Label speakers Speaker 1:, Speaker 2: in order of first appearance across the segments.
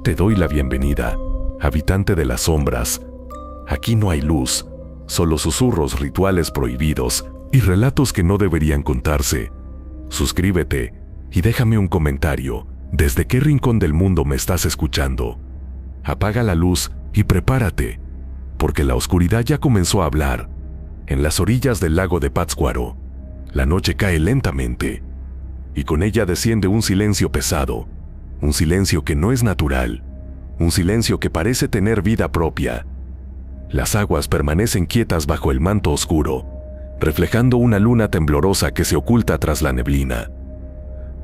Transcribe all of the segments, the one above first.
Speaker 1: Te doy la bienvenida, habitante de las sombras. Aquí no hay luz, solo susurros, rituales prohibidos y relatos que no deberían contarse. Suscríbete y déjame un comentario. ¿Desde qué rincón del mundo me estás escuchando? Apaga la luz y prepárate, porque la oscuridad ya comenzó a hablar. En las orillas del lago de Pátzcuaro, la noche cae lentamente, y con ella desciende un silencio pesado, un silencio que no es natural, un silencio que parece tener vida propia. Las aguas permanecen quietas bajo el manto oscuro, reflejando una luna temblorosa que se oculta tras la neblina.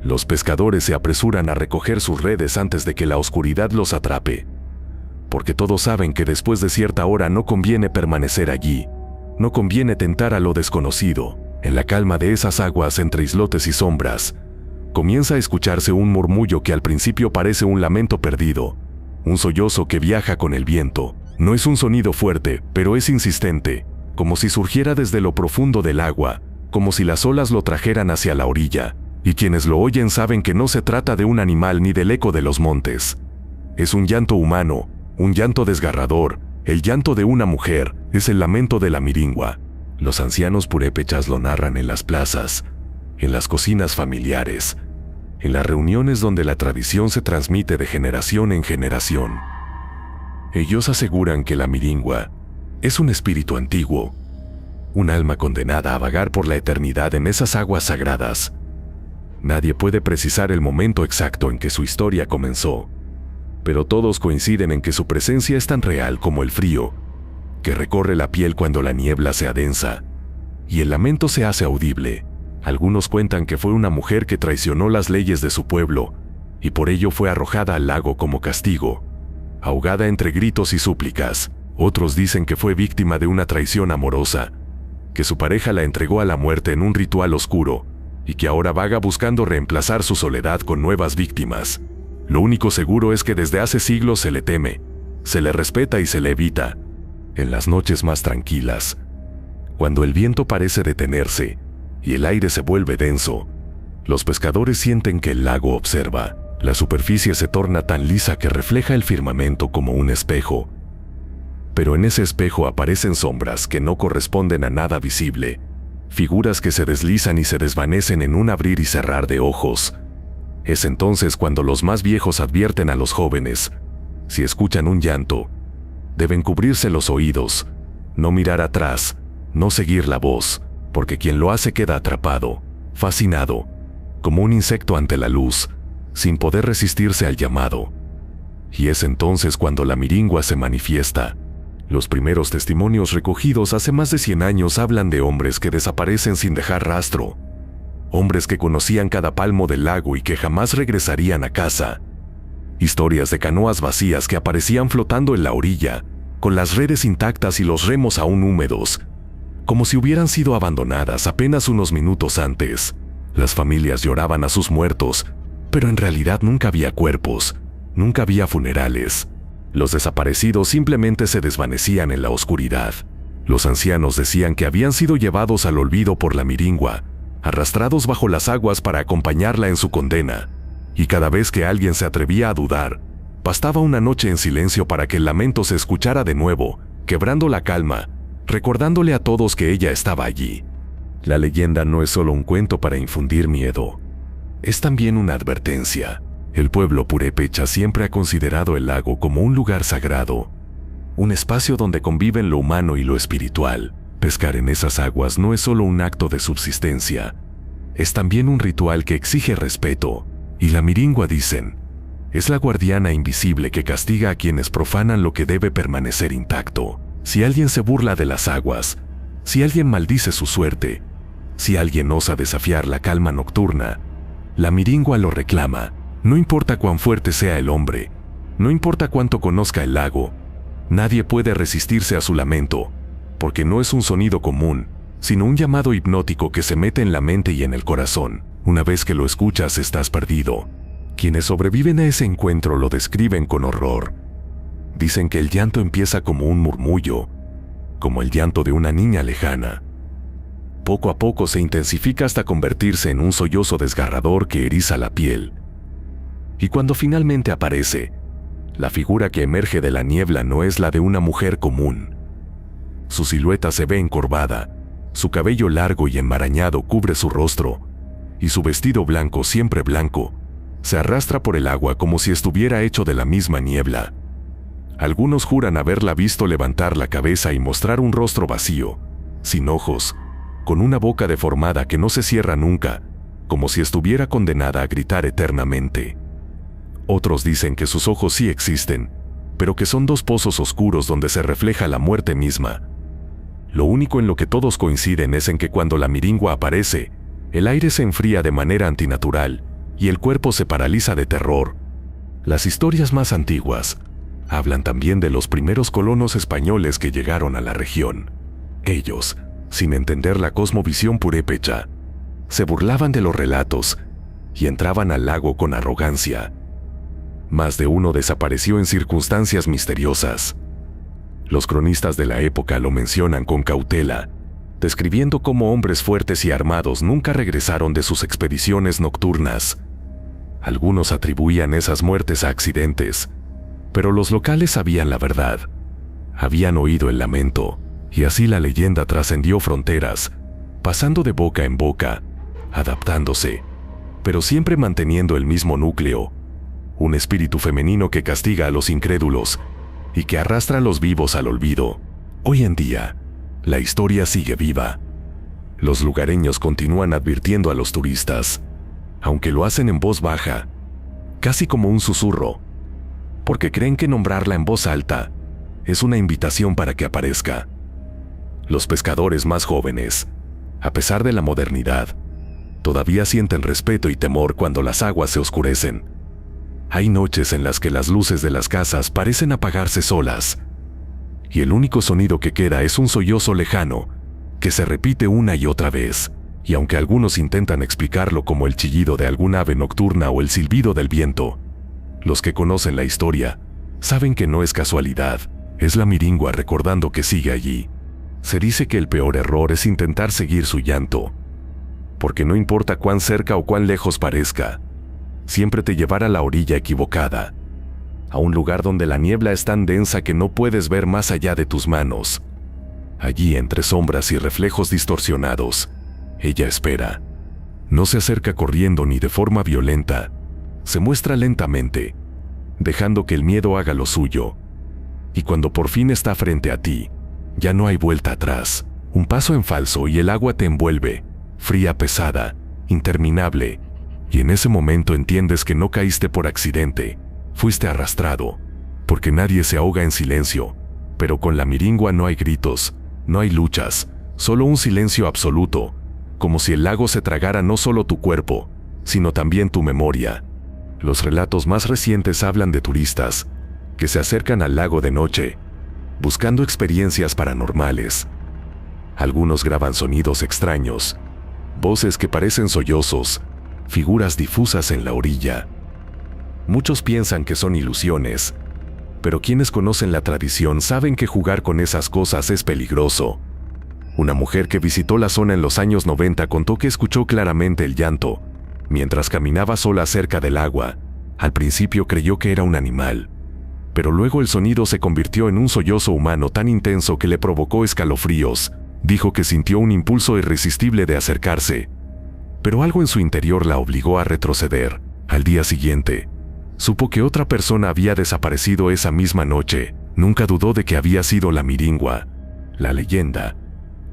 Speaker 1: Los pescadores se apresuran a recoger sus redes antes de que la oscuridad los atrape, porque todos saben que después de cierta hora no conviene permanecer allí, no conviene tentar a lo desconocido. En la calma de esas aguas entre islotes y sombras, comienza a escucharse un murmullo que al principio parece un lamento perdido, un sollozo que viaja con el viento. No es un sonido fuerte, pero es insistente, como si surgiera desde lo profundo del agua, como si las olas lo trajeran hacia la orilla, y quienes lo oyen saben que no se trata de un animal ni del eco de los montes. Es un llanto humano, un llanto desgarrador, el llanto de una mujer, es el lamento de la miringua. Los ancianos purépechas lo narran en las plazas, en las cocinas familiares, en las reuniones donde la tradición se transmite de generación en generación. Ellos aseguran que la miringua es un espíritu antiguo, un alma condenada a vagar por la eternidad en esas aguas sagradas. Nadie puede precisar el momento exacto en que su historia comenzó, pero todos coinciden en que su presencia es tan real como el frío, que recorre la piel cuando la niebla se adensa, y el lamento se hace audible. Algunos cuentan que fue una mujer que traicionó las leyes de su pueblo, y por ello fue arrojada al lago como castigo, ahogada entre gritos y súplicas. Otros dicen que fue víctima de una traición amorosa, que su pareja la entregó a la muerte en un ritual oscuro, y que ahora vaga buscando reemplazar su soledad con nuevas víctimas. Lo único seguro es que desde hace siglos se le teme, se le respeta y se le evita. En las noches más tranquilas, cuando el viento parece detenerse y el aire se vuelve denso, los pescadores sienten que el lago observa. La superficie se torna tan lisa que refleja el firmamento como un espejo. Pero en ese espejo aparecen sombras que no corresponden a nada visible, figuras que se deslizan y se desvanecen en un abrir y cerrar de ojos. Es entonces cuando los más viejos advierten a los jóvenes: si escuchan un llanto, deben cubrirse los oídos, no mirar atrás, no seguir la voz, porque quien lo hace queda atrapado, fascinado, como un insecto ante la luz, sin poder resistirse al llamado. Y es entonces cuando la miringua se manifiesta. Los primeros testimonios recogidos hace más de 100 años hablan de hombres que desaparecen sin dejar rastro, hombres que conocían cada palmo del lago y que jamás regresarían a casa. Historias de canoas vacías que aparecían flotando en la orilla, con las redes intactas y los remos aún húmedos, como si hubieran sido abandonadas apenas unos minutos antes. Las familias lloraban a sus muertos, pero en realidad nunca había cuerpos, nunca había funerales. Los desaparecidos simplemente se desvanecían en la oscuridad. Los ancianos decían que habían sido llevados al olvido por la miringua, arrastrados bajo las aguas para acompañarla en su condena. Y cada vez que alguien se atrevía a dudar, bastaba una noche en silencio para que el lamento se escuchara de nuevo, quebrando la calma, recordándole a todos que ella estaba allí. La leyenda no es solo un cuento para infundir miedo, es también una advertencia. El pueblo purépecha siempre ha considerado el lago como un lugar sagrado, un espacio donde conviven lo humano y lo espiritual. Pescar en esas aguas no es solo un acto de subsistencia, es también un ritual que exige respeto. Y la miringua, dicen, es la guardiana invisible que castiga a quienes profanan lo que debe permanecer intacto. Si alguien se burla de las aguas, si alguien maldice su suerte, si alguien osa desafiar la calma nocturna, la miringua lo reclama. No importa cuán fuerte sea el hombre, no importa cuánto conozca el lago, nadie puede resistirse a su lamento, porque no es un sonido común, sino un llamado hipnótico que se mete en la mente y en el corazón. Una vez que lo escuchas, estás perdido. Quienes sobreviven a ese encuentro lo describen con horror. Dicen que el llanto empieza como un murmullo, como el llanto de una niña lejana. Poco a poco se intensifica hasta convertirse en un sollozo desgarrador que eriza la piel. Y cuando finalmente aparece, La figura que emerge de la niebla no es la de una mujer común. Su silueta se ve encorvada, su cabello largo y enmarañado cubre su rostro, y su vestido blanco, siempre blanco, se arrastra por el agua como si estuviera hecho de la misma niebla. Algunos juran haberla visto levantar la cabeza y mostrar un rostro vacío, sin ojos, con una boca deformada que no se cierra nunca, como si estuviera condenada a gritar eternamente. Otros dicen que sus ojos sí existen, pero que son dos pozos oscuros donde se refleja la muerte misma. Lo único en lo que todos coinciden es en que cuando la miringua aparece, el aire se enfría de manera antinatural y el cuerpo se paraliza de terror. Las historias más antiguas hablan también de los primeros colonos españoles que llegaron a la región. Ellos, sin entender la cosmovisión purépecha, se burlaban de los relatos y entraban al lago con arrogancia. Más de uno desapareció en circunstancias misteriosas. Los cronistas de la época lo mencionan con cautela, describiendo cómo hombres fuertes y armados nunca regresaron de sus expediciones nocturnas. Algunos atribuían esas muertes a accidentes, pero los locales sabían la verdad. Habían oído el lamento, y así la leyenda trascendió fronteras, pasando de boca en boca, adaptándose, pero siempre manteniendo el mismo núcleo: un espíritu femenino que castiga a los incrédulos y que arrastra a los vivos al olvido. Hoy en día, la historia sigue viva. Los lugareños continúan advirtiendo a los turistas, aunque lo hacen en voz baja, casi como un susurro, porque creen que nombrarla en voz alta es una invitación para que aparezca. Los pescadores más jóvenes, a pesar de la modernidad, todavía sienten respeto y temor cuando las aguas se oscurecen. Hay noches en las que las luces de las casas parecen apagarse solas, y el único sonido que queda es un sollozo lejano, que se repite una y otra vez, y aunque algunos intentan explicarlo como el chillido de algún ave nocturna o el silbido del viento, los que conocen la historia saben que no es casualidad, es la miringua recordando que sigue allí. Se dice que el peor error es intentar seguir su llanto, porque no importa cuán cerca o cuán lejos parezca, siempre te llevará a la orilla equivocada, a un lugar donde la niebla es tan densa que no puedes ver más allá de tus manos. Allí, entre sombras y reflejos distorsionados, ella espera. No se acerca corriendo ni de forma violenta, se muestra lentamente, dejando que el miedo haga lo suyo. Y cuando por fin está frente a ti, ya no hay vuelta atrás. Un paso en falso y el agua te envuelve, fría, pesada, interminable, y en ese momento entiendes que no caíste por accidente, fuiste arrastrado, porque nadie se ahoga en silencio, pero con la miringua no hay gritos, no hay luchas, solo un silencio absoluto, como si el lago se tragara no solo tu cuerpo, sino también tu memoria. Los relatos más recientes hablan de turistas que se acercan al lago de noche, buscando experiencias paranormales. Algunos graban sonidos extraños, voces que parecen sollozos, figuras difusas en la orilla. Muchos piensan que son ilusiones, pero quienes conocen la tradición saben que jugar con esas cosas es peligroso. Una mujer que visitó la zona en los años 90 contó que escuchó claramente el llanto mientras caminaba sola cerca del agua. Al principio creyó que era un animal, pero luego el sonido se convirtió en un sollozo humano tan intenso que le provocó escalofríos. Dijo que sintió un impulso irresistible de acercarse, pero algo en su interior la obligó a retroceder. Al día siguiente, supo que otra persona había desaparecido esa misma noche. Nunca dudó de que había sido la miringua. La leyenda,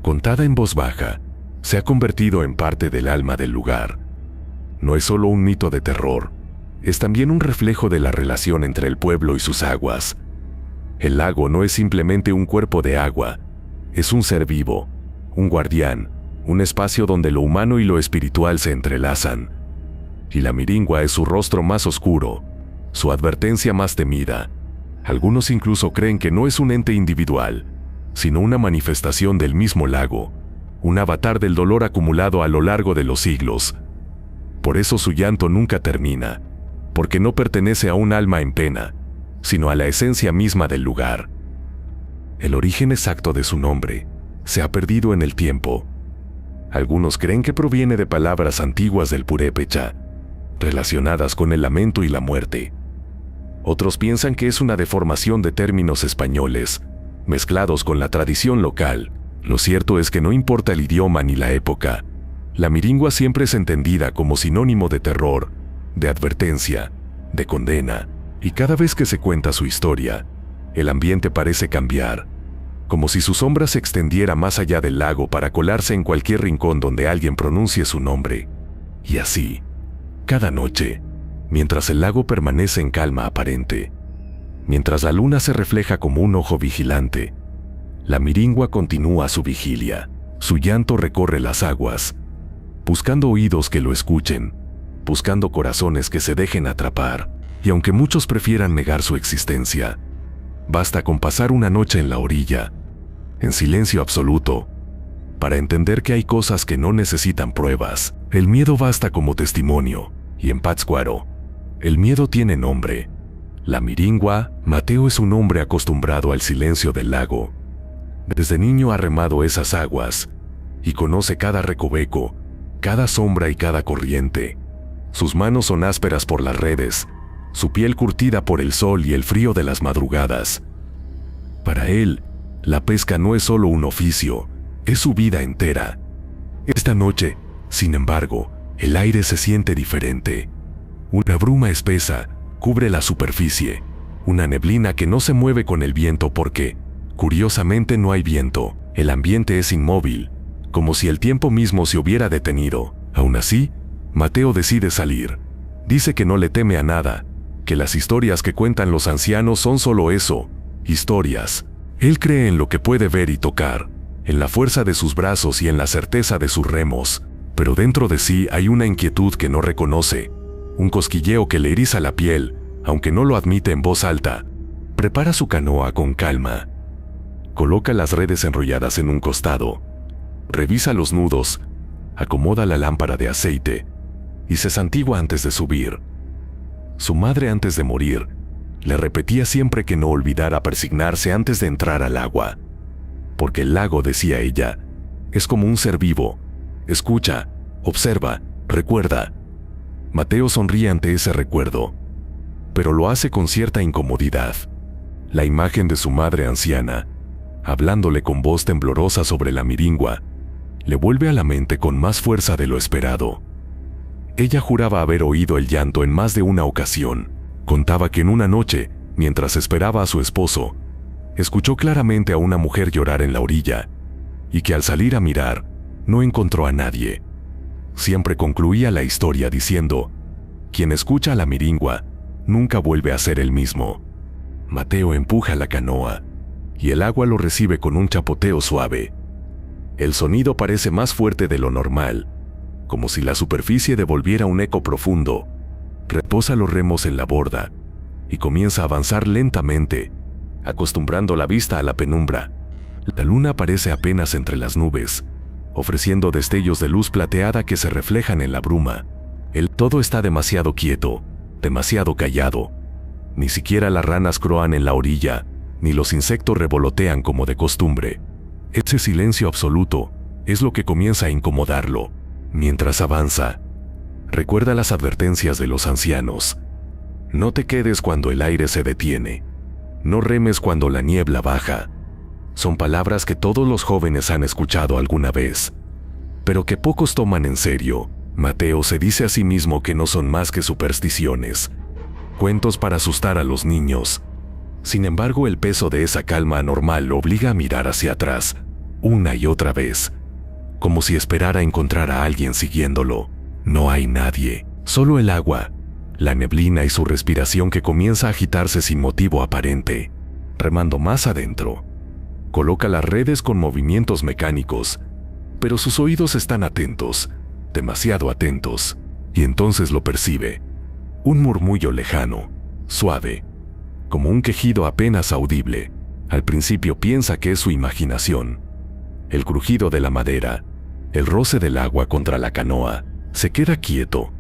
Speaker 1: contada en voz baja, se ha convertido en parte del alma del lugar. No es solo un mito de terror, es también un reflejo de la relación entre el pueblo y sus aguas. El lago no es simplemente un cuerpo de agua, es un ser vivo, un guardián, un espacio donde lo humano y lo espiritual se entrelazan. Y la miringua es su rostro más oscuro, su advertencia más temida. Algunos incluso creen que no es un ente individual, sino una manifestación del mismo lago, un avatar del dolor acumulado a lo largo de los siglos. Por eso su llanto nunca termina, porque no pertenece a un alma en pena, sino a la esencia misma del lugar. El origen exacto de su nombre se ha perdido en el tiempo. Algunos creen que proviene de palabras antiguas del purépecha, relacionadas con el lamento y la muerte. Otros piensan que es una deformación de términos españoles, mezclados con la tradición local. Lo cierto es que no importa el idioma ni la época, la miringua siempre es entendida como sinónimo de terror, de advertencia, de condena, y cada vez que se cuenta su historia, el ambiente parece cambiar, como si su sombra se extendiera más allá del lago para colarse en cualquier rincón donde alguien pronuncie su nombre. Y así, cada noche, mientras el lago permanece en calma aparente, mientras la luna se refleja como un ojo vigilante, la miringua continúa su vigilia. Su llanto recorre las aguas, buscando oídos que lo escuchen, buscando corazones que se dejen atrapar, y aunque muchos prefieran negar su existencia, basta con pasar una noche en la orilla, en silencio absoluto, para entender que hay cosas que no necesitan pruebas. El miedo basta como testimonio, y en Pátzcuaro, el miedo tiene nombre. La miringua, Mateo es un hombre acostumbrado al silencio del lago. Desde niño ha remado esas aguas, y conoce cada recoveco, cada sombra y cada corriente. Sus manos son ásperas por las redes, su piel curtida por el sol y el frío de las madrugadas. Para él, la pesca no es solo un oficio, es su vida entera. Esta noche, sin embargo, el aire se siente diferente. Una bruma espesa cubre la superficie, una neblina que no se mueve con el viento porque, curiosamente, no hay viento. El ambiente es inmóvil, como si el tiempo mismo se hubiera detenido. Aún así, Mateo decide salir. Dice que no le teme a nada, que las historias que cuentan los ancianos son solo eso, historias. Él cree en lo que puede ver y tocar, en la fuerza de sus brazos y en la certeza de sus remos, pero dentro de sí hay una inquietud que no reconoce, un cosquilleo que le eriza la piel, aunque no lo admite en voz alta. Prepara su canoa con calma. Coloca las redes enrolladas en un costado, revisa los nudos, acomoda la lámpara de aceite y se santigua antes de subir. Su madre, antes de morir, le repetía siempre que no olvidara persignarse antes de entrar al agua, porque el lago, decía ella, es como un ser vivo. Escucha, observa, recuerda. Mateo sonríe ante ese recuerdo, pero lo hace con cierta incomodidad. La imagen de su madre anciana, hablándole con voz temblorosa sobre la miringua, le vuelve a la mente con más fuerza de lo esperado. Ella juraba haber oído el llanto en más de una ocasión. Contaba que en una noche, mientras esperaba a su esposo, escuchó claramente a una mujer llorar en la orilla, y que al salir a mirar, no encontró a nadie. Siempre concluía la historia diciendo: quien escucha a la miringua, nunca vuelve a ser el mismo. Mateo empuja la canoa, y el agua lo recibe con un chapoteo suave. El sonido parece más fuerte de lo normal, como si la superficie devolviera un eco profundo. Reposa los remos en la borda, y comienza a avanzar lentamente, acostumbrando la vista a la penumbra. La luna aparece apenas entre las nubes, ofreciendo destellos de luz plateada que se reflejan en la bruma. El todo está demasiado quieto, demasiado callado. Ni siquiera las ranas croan en la orilla, ni los insectos revolotean como de costumbre. Ese silencio absoluto es lo que comienza a incomodarlo. Mientras avanza, recuerda las advertencias de los ancianos. No te quedes cuando el aire se detiene. No remes cuando la niebla baja. Son palabras que todos los jóvenes han escuchado alguna vez, pero que pocos toman en serio. Mateo se dice a sí mismo que no son más que supersticiones, cuentos para asustar a los niños. Sin embargo, el peso de esa calma anormal lo obliga a mirar hacia atrás, una y otra vez, como si esperara encontrar a alguien siguiéndolo. No hay nadie, solo el agua, la neblina y su respiración que comienza a agitarse sin motivo aparente. Remando más adentro, coloca las redes con movimientos mecánicos, pero sus oídos están atentos, demasiado atentos, y entonces lo percibe. Un murmullo lejano, suave, como un quejido apenas audible. Al principio piensa que es su imaginación. El crujido de la madera, el roce del agua contra la canoa. Se queda quieto,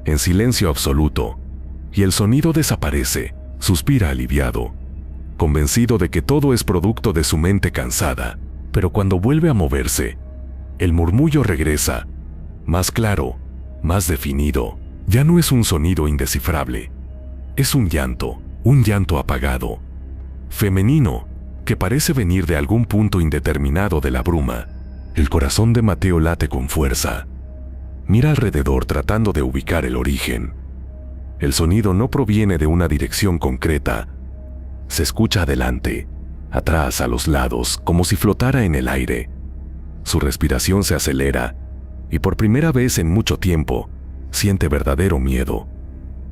Speaker 1: en silencio absoluto, y el sonido desaparece. Suspira aliviado, convencido de que todo es producto de su mente cansada. Pero cuando vuelve a moverse, el murmullo regresa, más claro, más definido. Ya no es un sonido indescifrable, es un llanto, Un llanto apagado, femenino, que parece venir de algún punto indeterminado de la bruma. El corazón de Mateo late con fuerza. Mira alrededor tratando de ubicar el origen. El sonido no proviene de una dirección concreta. Se escucha adelante, atrás, a los lados, como si flotara en el aire. Su respiración se acelera, y por primera vez en mucho tiempo, siente verdadero miedo.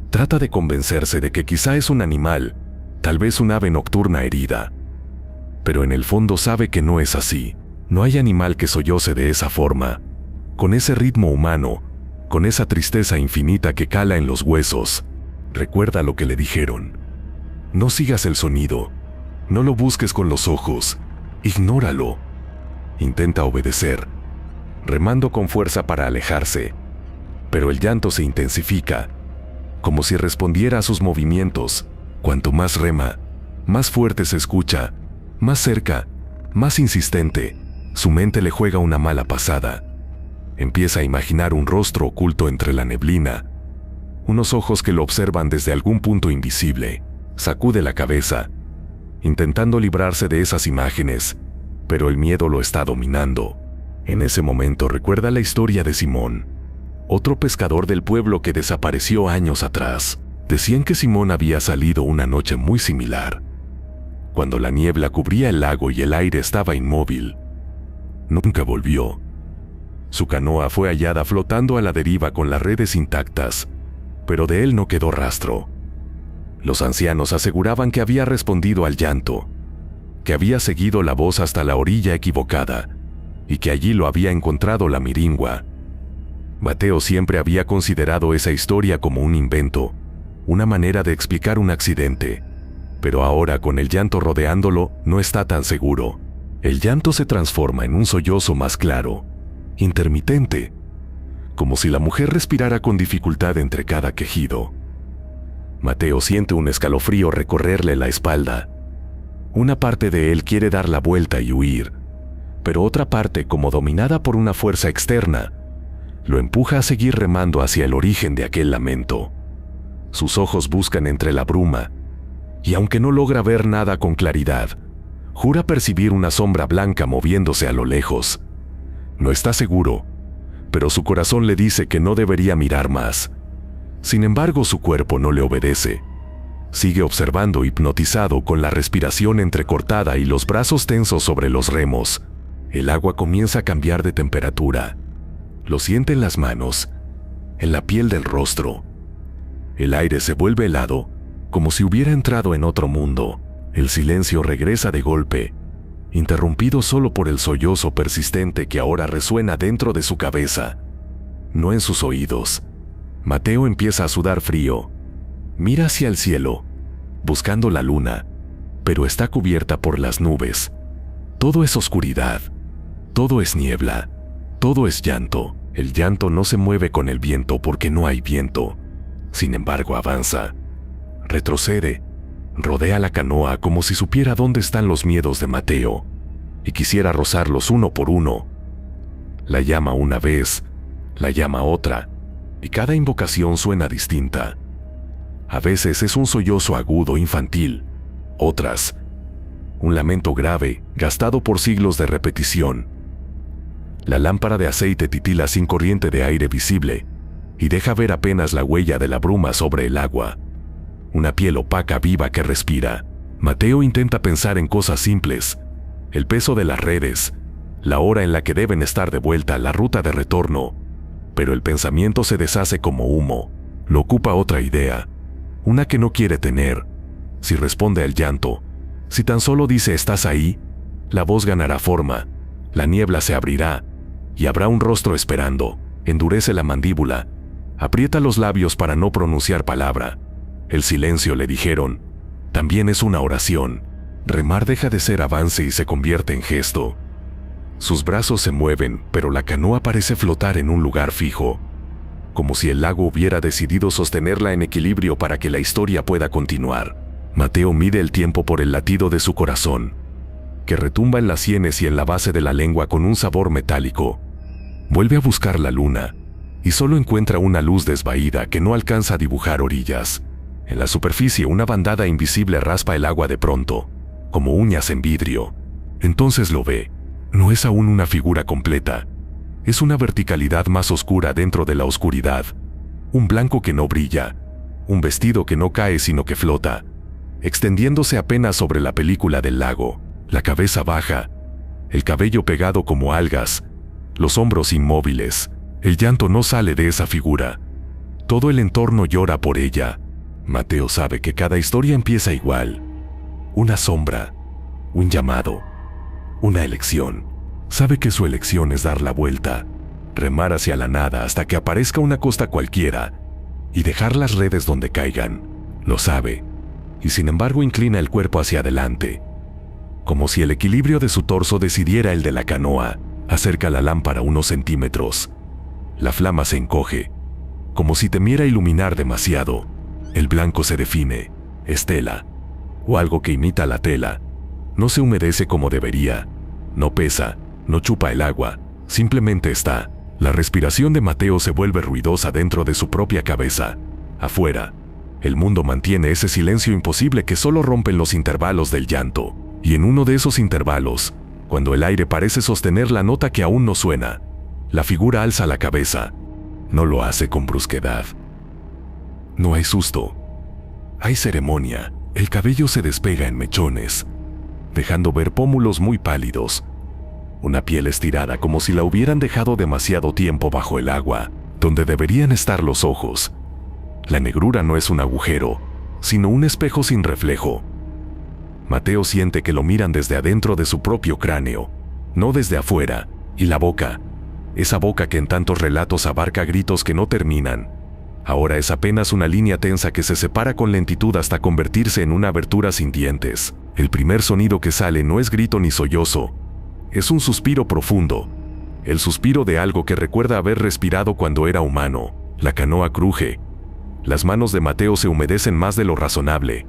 Speaker 1: Trata de convencerse de que quizá es un animal, tal vez un ave nocturna herida. Pero en el fondo sabe que no es así. No hay animal que solloce de esa forma, con ese ritmo humano, con esa tristeza infinita que cala en los huesos. Recuerda lo que le dijeron. No sigas el sonido, no lo busques con los ojos, ignóralo. Intenta obedecer, remando con fuerza para alejarse, pero el llanto se intensifica, como si respondiera a sus movimientos. Cuanto más rema, más fuerte se escucha, más cerca, más insistente. Su mente le juega una mala pasada. Empieza a imaginar un rostro oculto entre la neblina, unos ojos que lo observan desde algún punto invisible. Sacude la cabeza, intentando librarse de esas imágenes, pero el miedo lo está dominando. En ese momento recuerda la historia de Simón, otro pescador del pueblo que desapareció años atrás. Decían que Simón había salido una noche muy similar, cuando la niebla cubría el lago y el aire estaba inmóvil. Nunca volvió. Su canoa fue hallada flotando a la deriva con las redes intactas, pero de él no quedó rastro. Los ancianos aseguraban que había respondido al llanto, que había seguido la voz hasta la orilla equivocada, y que allí lo había encontrado la miringua. Mateo siempre había considerado esa historia como un invento, una manera de explicar un accidente, pero ahora con el llanto rodeándolo no está tan seguro. El llanto se transforma en un sollozo más claro, intermitente, como si la mujer respirara con dificultad entre cada quejido. Mateo siente un escalofrío recorrerle la espalda. Una parte de él quiere dar la vuelta y huir, pero otra parte, como dominada por una fuerza externa, lo empuja a seguir remando hacia el origen de aquel lamento. Sus ojos buscan entre la bruma, y aunque no logra ver nada con claridad, jura percibir una sombra blanca moviéndose a lo lejos. No está seguro, pero su corazón le dice que no debería mirar más. Sin embargo, su cuerpo no le obedece. Sigue observando hipnotizado con la respiración entrecortada y los brazos tensos sobre los remos. El agua comienza a cambiar de temperatura. Lo siente en las manos, en la piel del rostro. El aire se vuelve helado, como si hubiera entrado en otro mundo. El silencio regresa de golpe, interrumpido solo por el sollozo persistente que ahora resuena dentro de su cabeza, no en sus oídos. Mateo empieza a sudar frío. Mira hacia el cielo, buscando la luna, pero está cubierta por las nubes. Todo es oscuridad, todo es niebla, todo es llanto. El llanto no se mueve con el viento porque no hay viento. Sin embargo, avanza, retrocede, rodea la canoa como si supiera dónde están los miedos de Mateo y quisiera rozarlos uno por uno. La llama una vez, la llama otra, y cada invocación suena distinta. A veces es un sollozo agudo infantil, otras, un lamento grave, gastado por siglos de repetición. La lámpara de aceite titila sin corriente de aire visible, y deja ver apenas la huella de la bruma sobre el agua. Una piel opaca viva que respira. Mateo intenta pensar en cosas simples, el peso de las redes, la hora en la que deben estar de vuelta, la ruta de retorno, pero el pensamiento se deshace como humo. Lo ocupa otra idea, una que no quiere tener. Si responde al llanto, si tan solo dice «¿estás ahí?», la voz ganará forma, la niebla se abrirá, y habrá un rostro esperando. Endurece la mandíbula, aprieta los labios para no pronunciar palabra. El silencio, le dijeron, también es una oración. Remar deja de ser avance y se convierte en gesto. Sus brazos se mueven, pero la canoa parece flotar en un lugar fijo, como si el lago hubiera decidido sostenerla en equilibrio para que la historia pueda continuar. Mateo mide el tiempo por el latido de su corazón, que retumba en las sienes y en la base de la lengua con un sabor metálico. Vuelve a buscar la luna, y solo encuentra una luz desvaída que no alcanza a dibujar orillas. En la superficie una bandada invisible raspa el agua de pronto, como uñas en vidrio. Entonces lo ve. No es aún una figura completa. Es una verticalidad más oscura dentro de la oscuridad. Un blanco que no brilla. Un vestido que no cae sino que flota, extendiéndose apenas sobre la película del lago. La cabeza baja, el cabello pegado como algas, los hombros inmóviles. El llanto no sale de esa figura. Todo el entorno llora por ella. Mateo sabe que cada historia empieza igual. Una sombra, un llamado, una elección. Sabe que su elección es dar la vuelta, remar hacia la nada hasta que aparezca una costa cualquiera y dejar las redes donde caigan. Lo sabe, y sin embargo inclina el cuerpo hacia adelante, como si el equilibrio de su torso decidiera el de la canoa. Acerca la lámpara unos centímetros. La flama se encoge, como si temiera iluminar demasiado. El blanco se define, estela, o algo que imita la tela. No se humedece como debería, no pesa, no chupa el agua, simplemente está. La respiración de Mateo se vuelve ruidosa dentro de su propia cabeza. Afuera, el mundo mantiene ese silencio imposible que solo rompen los intervalos del llanto. Y en uno de esos intervalos, cuando el aire parece sostener la nota que aún no suena, la figura alza la cabeza. No lo hace con brusquedad. No hay susto. Hay ceremonia. El cabello se despega en mechones, dejando ver pómulos muy pálidos. Una piel estirada como si la hubieran dejado demasiado tiempo bajo el agua, donde deberían estar los ojos. La negrura no es un agujero, sino un espejo sin reflejo. Mateo siente que lo miran desde adentro de su propio cráneo, no desde afuera. Y la boca, esa boca que en tantos relatos abarca gritos que no terminan, ahora es apenas una línea tensa que se separa con lentitud hasta convertirse en una abertura sin dientes. El primer sonido que sale no es grito ni sollozo, es un suspiro profundo, el suspiro de algo que recuerda haber respirado cuando era humano. La canoa cruje. Las manos de Mateo se humedecen más de lo razonable.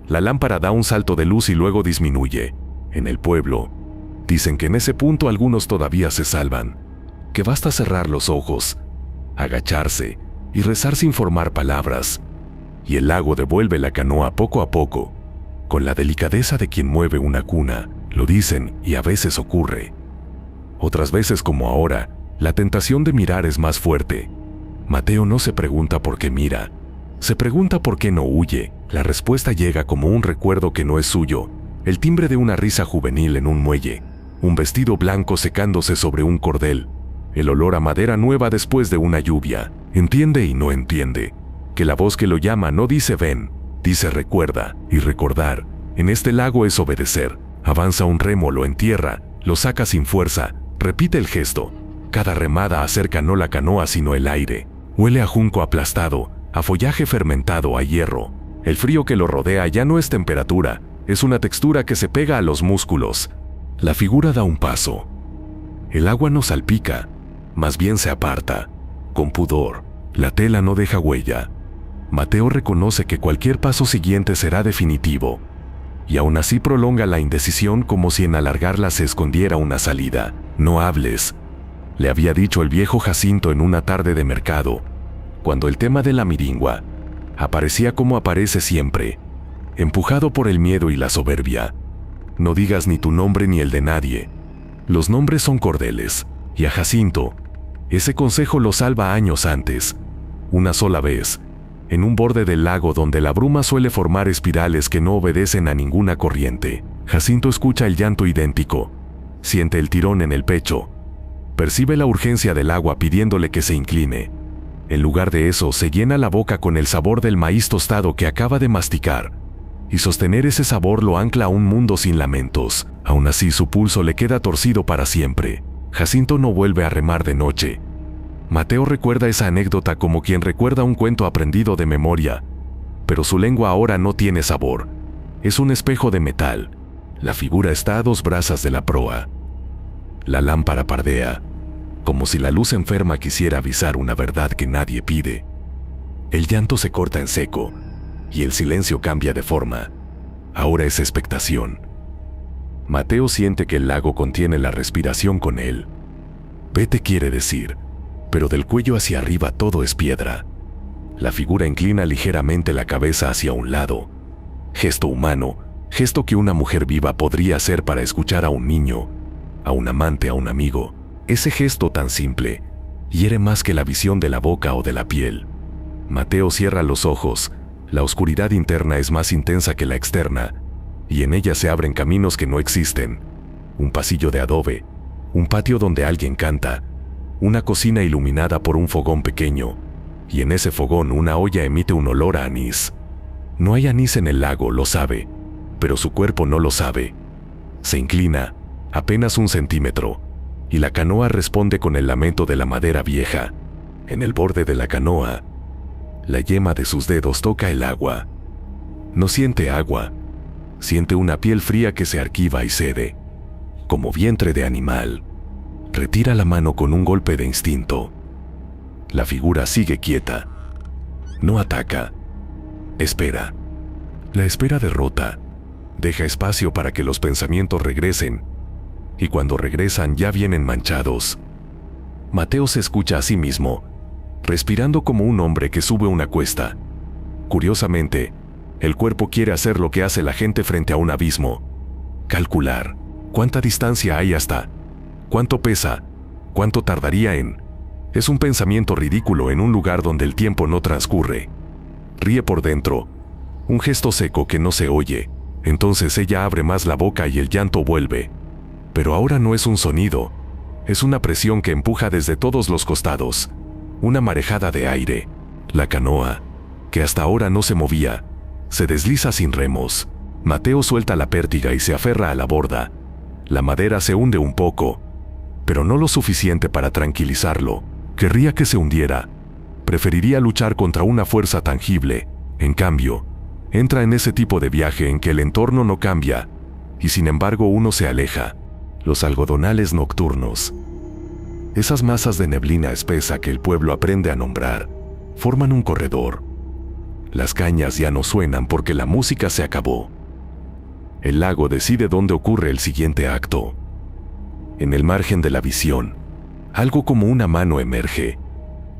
Speaker 1: La lámpara da un salto de luz y luego disminuye. En el pueblo, dicen que en ese punto algunos todavía se salvan, que basta cerrar los ojos, agacharse y rezar sin formar palabras, y el lago devuelve la canoa poco a poco, con la delicadeza de quien mueve una cuna. Lo dicen y a veces ocurre. Otras veces, como ahora, la tentación de mirar es más fuerte. Mateo no se pregunta por qué mira, se pregunta por qué no huye. La respuesta llega como un recuerdo que no es suyo, el timbre de una risa juvenil en un muelle, un vestido blanco secándose sobre un cordel, el olor a madera nueva después de una lluvia. Entiende y no entiende, que la voz que lo llama no dice ven, dice recuerda, y recordar, en este lago es obedecer. Avanza un remo, lo entierra, lo saca sin fuerza, repite el gesto. Cada remada acerca no la canoa sino el aire. Huele a junco aplastado, a follaje fermentado, a hierro. El frío que lo rodea ya no es temperatura, es una textura que se pega a los músculos. La figura da un paso. El agua no salpica, más bien se aparta, con pudor. La tela no deja huella. Mateo reconoce que cualquier paso siguiente será definitivo, y aún así prolonga la indecisión como si en alargarla se escondiera una salida. No hables, le había dicho el viejo Jacinto en una tarde de mercado, cuando el tema de la miringua aparecía como aparece siempre, empujado por el miedo y la soberbia. No digas ni tu nombre ni el de nadie. Los nombres son cordeles, y a Jacinto, ese consejo lo salva años antes. Una sola vez, en un borde del lago donde la bruma suele formar espirales que no obedecen a ninguna corriente, Jacinto escucha el llanto idéntico, siente el tirón en el pecho, percibe la urgencia del agua pidiéndole que se incline. En lugar de eso, se llena la boca con el sabor del maíz tostado que acaba de masticar, y sostener ese sabor lo ancla a un mundo sin lamentos. Aún así, su pulso le queda torcido para siempre. Jacinto no vuelve a remar de noche. Mateo recuerda esa anécdota como quien recuerda un cuento aprendido de memoria, pero su lengua ahora no tiene sabor. Es un espejo de metal. La figura está a 2 brazas de la proa. La lámpara pardea, como si la luz enferma quisiera avisar una verdad que nadie pide. El llanto se corta en seco, y el silencio cambia de forma. Ahora es expectación. Mateo siente que el lago contiene la respiración con él. Vete quiere decir, pero del cuello hacia arriba todo es piedra. La figura inclina ligeramente la cabeza hacia un lado. Gesto humano, gesto que una mujer viva podría hacer para escuchar a un niño, a un amante, a un amigo. Ese gesto tan simple hiere más que la visión de la boca o de la piel. Mateo cierra los ojos. La oscuridad interna es más intensa que la externa, y en ella se abren caminos que no existen. Un pasillo de adobe, un patio donde alguien canta, una cocina iluminada por un fogón pequeño, y en ese fogón una olla emite un olor a anís. No hay anís en el lago, lo sabe, pero su cuerpo no lo sabe. Se inclina, apenas 1 centímetro, y la canoa responde con el lamento de la madera vieja. En el borde de la canoa, la yema de sus dedos toca el agua. No siente agua, siente una piel fría que se arquiva y cede, como vientre de animal. Retira la mano con un golpe de instinto. La figura sigue quieta. No ataca. Espera. La espera derrota. Deja espacio para que los pensamientos regresen, y cuando regresan ya vienen manchados. Mateo se escucha a sí mismo, respirando como un hombre que sube una cuesta. Curiosamente, el cuerpo quiere hacer lo que hace la gente frente a un abismo. Calcular cuánta distancia hay hasta, cuánto pesa, cuánto tardaría en. Es un pensamiento ridículo en un lugar donde el tiempo no transcurre. Ríe por dentro, un gesto seco que no se oye. Entonces ella abre más la boca y el llanto vuelve. Pero ahora no es un sonido, es una presión que empuja desde todos los costados. Una marejada de aire. La canoa, que hasta ahora no se movía, se desliza sin remos. Mateo suelta la pértiga y se aferra a la borda. La madera se hunde un poco, pero no lo suficiente para tranquilizarlo. Querría que se hundiera. Preferiría luchar contra una fuerza tangible. En cambio, entra en ese tipo de viaje en que el entorno no cambia, y sin embargo uno se aleja. Los algodonales nocturnos. Esas masas de neblina espesa que el pueblo aprende a nombrar, forman un corredor. Las cañas ya no suenan porque la música se acabó. El lago decide dónde ocurre el siguiente acto. En el margen de la visión, algo como una mano emerge.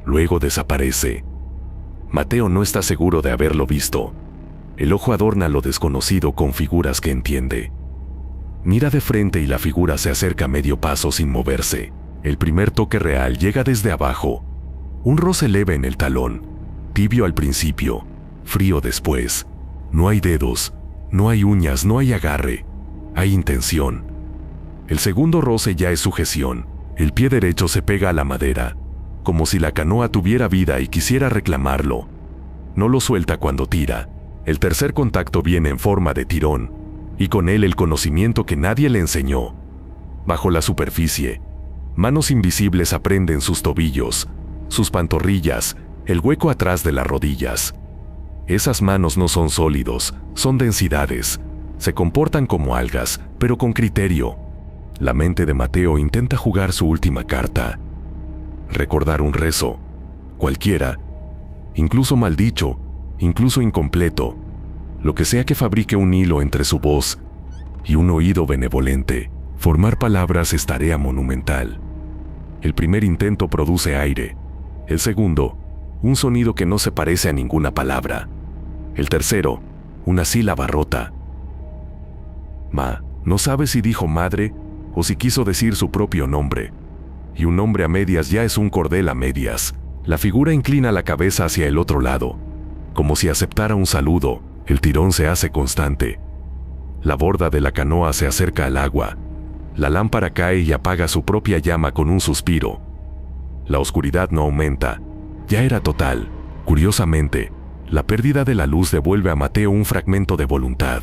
Speaker 1: Luego desaparece. Mateo no está seguro de haberlo visto. El ojo adorna lo desconocido con figuras que entiende. Mira de frente y la figura se acerca medio paso sin moverse. El primer toque real llega desde abajo. Un roce leve en el talón, tibio al principio, frío después. No hay dedos, no hay uñas, no hay agarre. Hay intención. El segundo roce ya es sujeción. El pie derecho se pega a la madera, como si la canoa tuviera vida y quisiera reclamarlo. No lo suelta cuando tira. El tercer contacto viene en forma de tirón, y con él el conocimiento que nadie le enseñó. Bajo la superficie, manos invisibles aprenden sus tobillos, sus pantorrillas, el hueco atrás de las rodillas. Esas manos no son sólidos, son densidades. Se comportan como algas, pero con criterio. La mente de Mateo intenta jugar su última carta. Recordar un rezo, cualquiera, incluso mal dicho, incluso incompleto, lo que sea que fabrique un hilo entre su voz y un oído benevolente. Formar palabras es tarea monumental. El primer intento produce aire. El segundo, un sonido que no se parece a ninguna palabra. El tercero, una sílaba rota. No sabe si dijo madre o si quiso decir su propio nombre. Y un nombre a medias ya es un cordel a medias. La figura inclina la cabeza hacia el otro lado, como si aceptara un saludo. El tirón se hace constante. La borda de la canoa se acerca al agua. La lámpara cae y apaga su propia llama con un suspiro. La oscuridad no aumenta. Ya era total. Curiosamente, la pérdida de la luz devuelve a Mateo un fragmento de voluntad.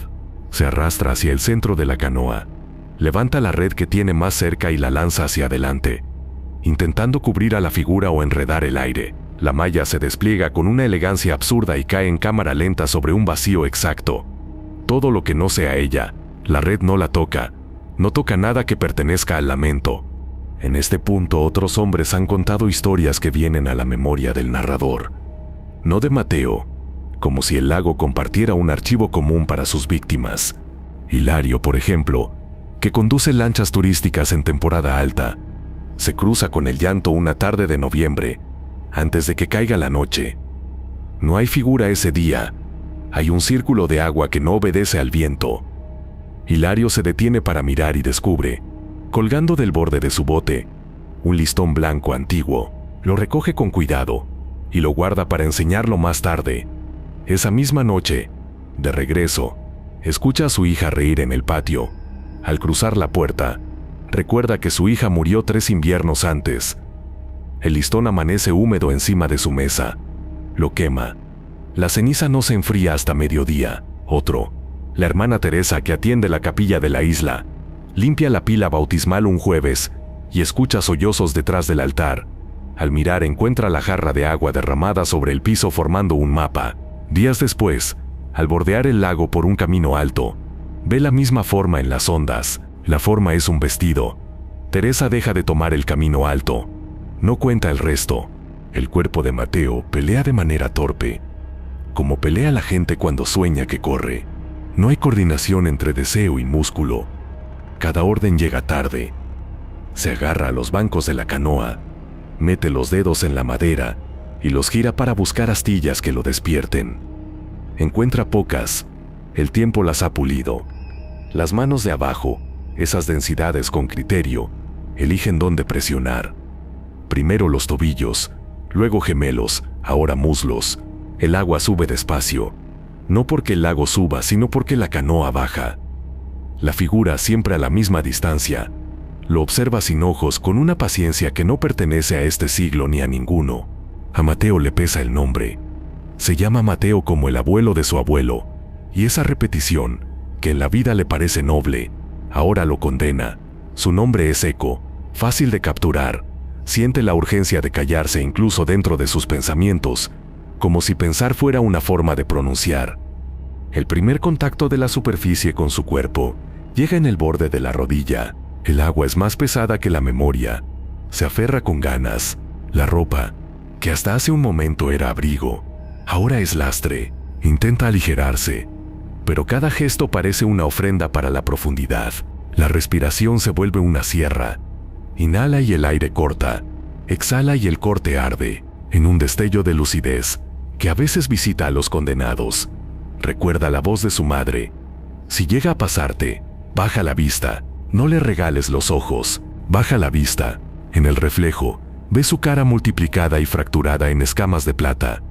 Speaker 1: Se arrastra hacia el centro de la canoa. Levanta la red que tiene más cerca y la lanza hacia adelante, intentando cubrir a la figura o enredar el aire. La malla se despliega con una elegancia absurda y cae en cámara lenta sobre un vacío exacto. Todo lo que no sea ella, la red no la toca. No toca nada que pertenezca al lamento. En este punto otros hombres han contado historias que vienen a la memoria del narrador. No de Mateo, como si el lago compartiera un archivo común para sus víctimas. Hilario, por ejemplo, que conduce lanchas turísticas en temporada alta, se cruza con el llanto una tarde de noviembre, antes de que caiga la noche. No hay figura ese día. Hay un círculo de agua que no obedece al viento. Hilario se detiene para mirar y descubre, colgando del borde de su bote, un listón blanco antiguo. Lo recoge con cuidado y lo guarda para enseñarlo más tarde. Esa misma noche, de regreso, escucha a su hija reír en el patio. Al cruzar la puerta, recuerda que su hija murió 3 inviernos antes. El listón amanece húmedo encima de su mesa. Lo quema. La ceniza no se enfría hasta mediodía. La hermana Teresa, que atiende la capilla de la isla, limpia la pila bautismal un jueves y escucha sollozos detrás del altar. Al mirar encuentra la jarra de agua derramada sobre el piso formando un mapa. Días después, al bordear el lago por un camino alto, ve la misma forma en las ondas. La forma es un vestido. Teresa deja de tomar el camino alto. No cuenta el resto. El cuerpo de Mateo pelea de manera torpe, como pelea la gente cuando sueña que corre. No hay coordinación entre deseo y músculo. Cada orden llega tarde. Se agarra a los bancos de la canoa, mete los dedos en la madera y los gira para buscar astillas que lo despierten. Encuentra pocas. El tiempo las ha pulido. Las manos de abajo, esas densidades con criterio, eligen dónde presionar. Primero los tobillos, luego gemelos, ahora muslos. El agua sube despacio. No porque el lago suba, sino porque la canoa baja. La figura siempre a la misma distancia. Lo observa sin ojos con una paciencia que no pertenece a este siglo ni a ninguno. A Mateo le pesa el nombre. Se llama Mateo como el abuelo de su abuelo, y esa repetición, que en la vida le parece noble, ahora lo condena. Su nombre es eco, fácil de capturar. Siente la urgencia de callarse incluso dentro de sus pensamientos, como si pensar fuera una forma de pronunciar. El primer contacto de la superficie con su cuerpo llega en el borde de la rodilla. El agua es más pesada que la memoria. Se aferra con ganas. La ropa, que hasta hace un momento era abrigo, ahora es lastre. Intenta aligerarse, pero cada gesto parece una ofrenda para la profundidad. La respiración se vuelve una sierra. Inhala y el aire corta. Exhala y el corte arde. En un destello de lucidez, que a veces visita a los condenados, recuerda la voz de su madre. Si llega a pasarte, baja la vista. No le regales los ojos. Baja la vista. En el reflejo, ve su cara multiplicada y fracturada en escamas de plata.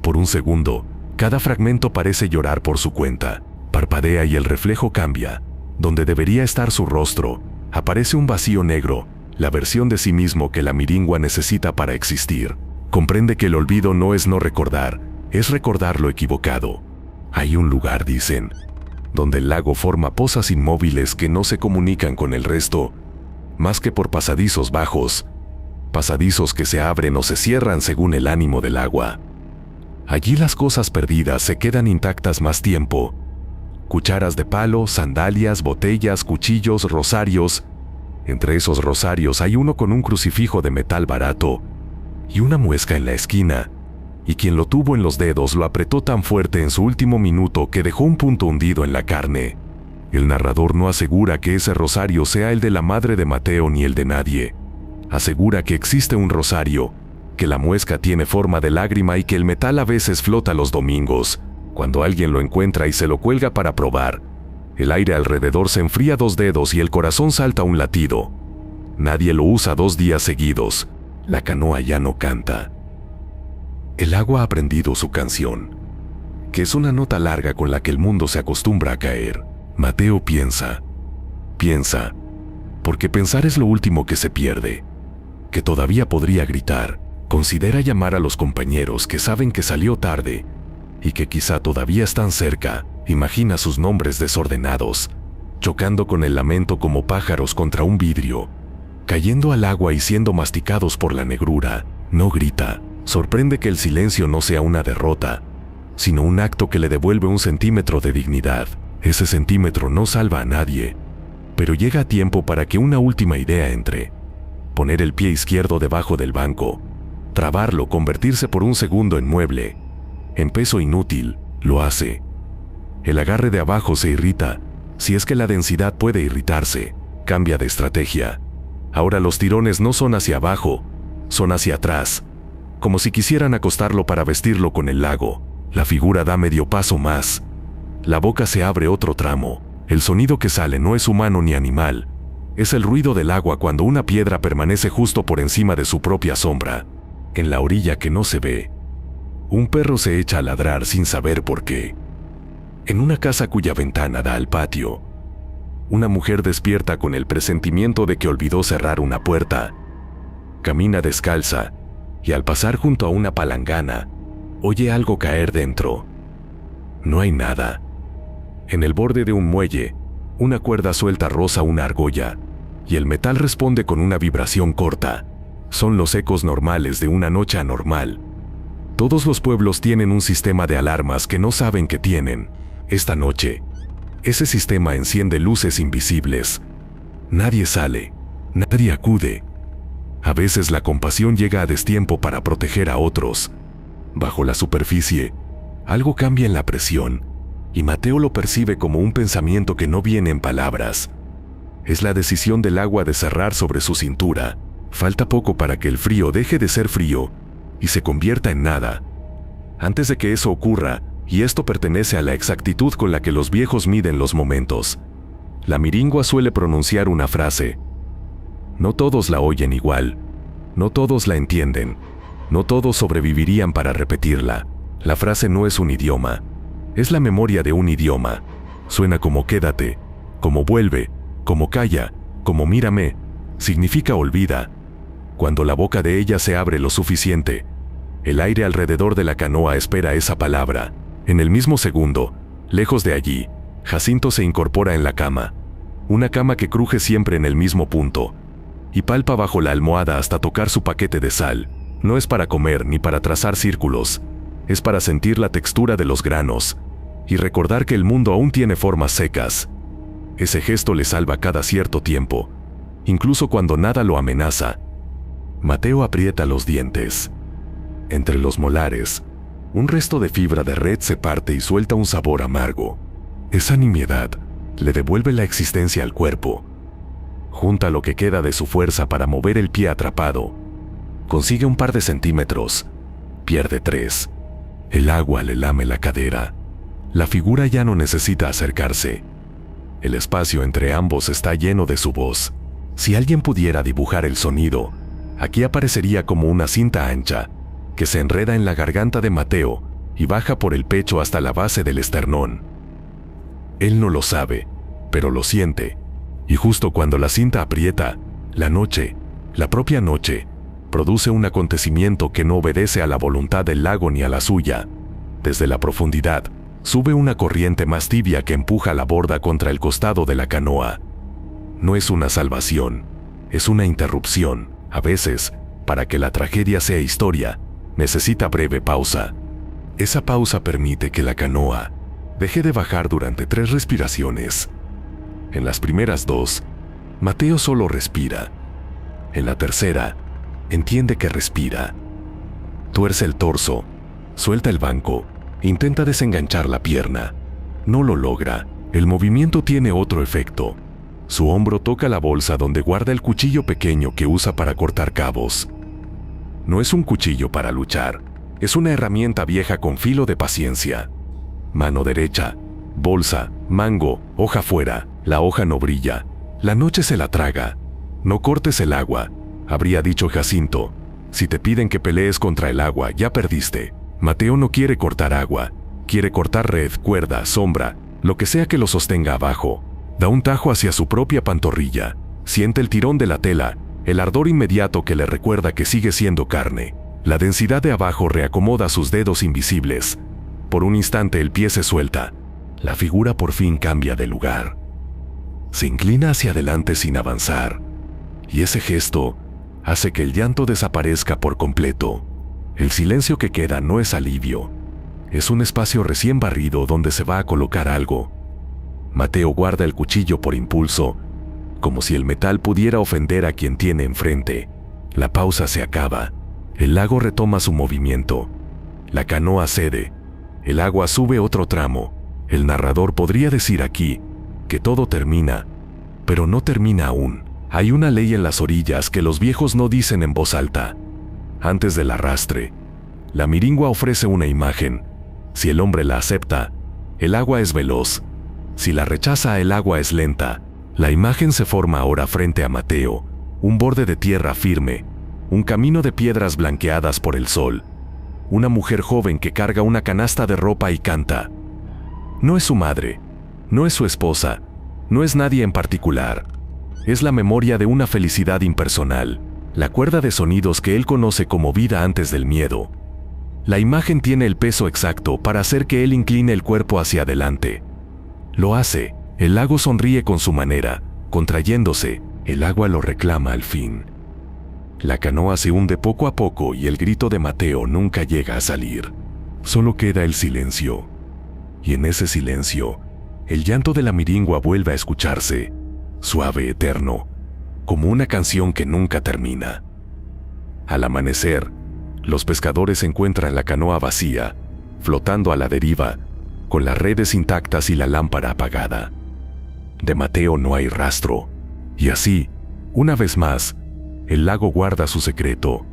Speaker 1: Por un segundo, cada fragmento parece llorar por su cuenta. Parpadea y el reflejo cambia. Donde debería estar su rostro, aparece un vacío negro, la versión de sí mismo que la miringua necesita para existir. Comprende que el olvido no es no recordar, es recordar lo equivocado. Hay un lugar, dicen, donde el lago forma pozas inmóviles que no se comunican con el resto, más que por pasadizos bajos, pasadizos que se abren o se cierran según el ánimo del agua. Allí las cosas perdidas se quedan intactas más tiempo. Cucharas de palo, sandalias, botellas, cuchillos, rosarios. Entre esos rosarios hay uno con un crucifijo de metal barato y una muesca en la esquina, y quien lo tuvo en los dedos lo apretó tan fuerte en su último minuto que dejó un punto hundido en la carne. El narrador no asegura que ese rosario sea el de la madre de Mateo ni el de nadie. Asegura que existe un rosario, que la muesca tiene forma de lágrima y que el metal a veces flota los domingos. Cuando alguien lo encuentra y se lo cuelga para probar, el aire alrededor se enfría 2 dedos y el corazón salta un latido. Nadie lo usa 2 días seguidos. La canoa ya no canta. El agua ha aprendido su canción, que es una nota larga con la que el mundo se acostumbra a caer. Mateo piensa, porque pensar es lo último que se pierde, que todavía podría gritar. Considera llamar a los compañeros que saben que salió tarde y que quizá todavía están cerca. Imagina sus nombres desordenados, chocando con el lamento como pájaros contra un vidrio, cayendo al agua y siendo masticados por la negrura. No grita. Sorprende que el silencio no sea una derrota, sino un acto que le devuelve un centímetro de dignidad. Ese centímetro no salva a nadie, pero llega a tiempo para que una última idea entre. Poner el pie izquierdo debajo del banco, trabarlo, convertirse por un segundo en mueble, en peso inútil. Lo hace. El agarre de abajo se irrita, si es que la densidad puede irritarse. Cambia de estrategia. Ahora los tirones no son hacia abajo, son hacia atrás. como si quisieran acostarlo para vestirlo con el lago. La figura da medio paso más. La boca se abre otro tramo. El sonido que sale no es humano ni animal. Es el ruido del agua cuando una piedra permanece justo por encima de su propia sombra, en la orilla que no se ve. Un perro se echa a ladrar sin saber por qué. En una casa cuya ventana da al patio, una mujer despierta con el presentimiento de que olvidó cerrar una puerta. Camina descalza y al pasar junto a una palangana, oye algo caer dentro. No hay nada. En el borde de un muelle, una cuerda suelta roza una argolla y el metal responde con una vibración corta. Son los ecos normales de una noche anormal. Todos los pueblos tienen un sistema de alarmas que no saben que tienen. Esta noche, ese sistema enciende luces invisibles. Nadie sale, nadie acude. A veces la compasión llega a destiempo para proteger a otros. Bajo la superficie, algo cambia en la presión, y Mateo lo percibe como un pensamiento que no viene en palabras. Es la decisión del agua de cerrar sobre su cintura. Falta poco para que el frío deje de ser frío y se convierta en nada. Antes de que eso ocurra, y esto pertenece a la exactitud con la que los viejos miden los momentos, la miringua suele pronunciar una frase. No todos la oyen igual, no todos la entienden, no todos sobrevivirían para repetirla. La frase no es un idioma, es la memoria de un idioma. Suena como quédate, como vuelve, como calla, como mírame. Significa olvida. Cuando la boca de ella se abre lo suficiente, el aire alrededor de la canoa espera esa palabra. En el mismo segundo, lejos de allí, Jacinto se incorpora en la cama. Una cama que cruje siempre en el mismo punto, y palpa bajo la almohada hasta tocar su paquete de sal. No es para comer ni para trazar círculos, es para sentir la textura de los granos y recordar que el mundo aún tiene formas secas. Ese gesto le salva cada cierto tiempo, incluso cuando nada lo amenaza. Mateo aprieta los dientes. Entre los molares, un resto de fibra de red se parte y suelta un sabor amargo. Esa nimiedad le devuelve la existencia al cuerpo. Junta lo que queda de su fuerza para mover el pie atrapado. Consigue un par de centímetros. Pierde 3. El agua le lame la cadera. La figura ya no necesita acercarse. El espacio entre ambos está lleno de su voz. Si alguien pudiera dibujar el sonido, aquí aparecería como una cinta ancha, que se enreda en la garganta de Mateo y baja por el pecho hasta la base del esternón. Él no lo sabe, pero lo siente. Y justo cuando la cinta aprieta, la noche, la propia noche, produce un acontecimiento que no obedece a la voluntad del lago ni a la suya. Desde la profundidad, sube una corriente más tibia que empuja la borda contra el costado de la canoa. No es una salvación, es una interrupción. A veces, para que la tragedia sea historia, necesita breve pausa. Esa pausa permite que la canoa deje de bajar durante 3 respiraciones. En las primeras 2, Mateo solo respira. En la tercera, entiende que respira. Tuerce el torso, suelta el banco, intenta desenganchar la pierna. No lo logra. El movimiento tiene otro efecto. Su hombro toca la bolsa donde guarda el cuchillo pequeño que usa para cortar cabos. No es un cuchillo para luchar, es una herramienta vieja con filo de paciencia. Mano derecha, bolsa, mango, hoja fuera. La hoja no brilla. La noche se la traga. No cortes el agua, habría dicho Jacinto. Si te piden que pelees contra el agua, ya perdiste. Mateo no quiere cortar agua, quiere cortar red, cuerda, sombra, lo que sea que lo sostenga abajo. Da un tajo hacia su propia pantorrilla. Siente el tirón de la tela, el ardor inmediato que le recuerda que sigue siendo carne. La densidad de abajo reacomoda sus dedos invisibles. Por un instante el pie se suelta. La figura por fin cambia de lugar. Se inclina hacia adelante sin avanzar. Y ese gesto hace que el llanto desaparezca por completo. El silencio que queda no es alivio. Es un espacio recién barrido donde se va a colocar algo. Mateo guarda el cuchillo por impulso, como si el metal pudiera ofender a quien tiene enfrente. La pausa se acaba. El lago retoma su movimiento. La canoa cede. El agua sube otro tramo. El narrador podría decir aquí que todo termina, pero no termina aún. Hay una ley en las orillas que los viejos no dicen en voz alta. Antes del arrastre, la miringua ofrece una imagen. Si el hombre la acepta, el agua es veloz. Si la rechaza, el agua es lenta. La imagen se forma ahora frente a Mateo, un borde de tierra firme, un camino de piedras blanqueadas por el sol, una mujer joven que carga una canasta de ropa y canta. No es su madre, no es su esposa, no es nadie en particular. Es la memoria de una felicidad impersonal, la cuerda de sonidos que él conoce como vida antes del miedo. La imagen tiene el peso exacto para hacer que él incline el cuerpo hacia adelante. Lo hace. El lago sonríe con su manera, contrayéndose. El agua lo reclama al fin. La canoa se hunde poco a poco y el grito de Mateo nunca llega a salir. Solo queda el silencio. Y en ese silencio, el llanto de la miringua vuelve a escucharse, suave, eterno, como una canción que nunca termina. Al amanecer, los pescadores encuentran la canoa vacía, flotando a la deriva, con las redes intactas y la lámpara apagada. De Mateo no hay rastro, y así, una vez más, el lago guarda su secreto,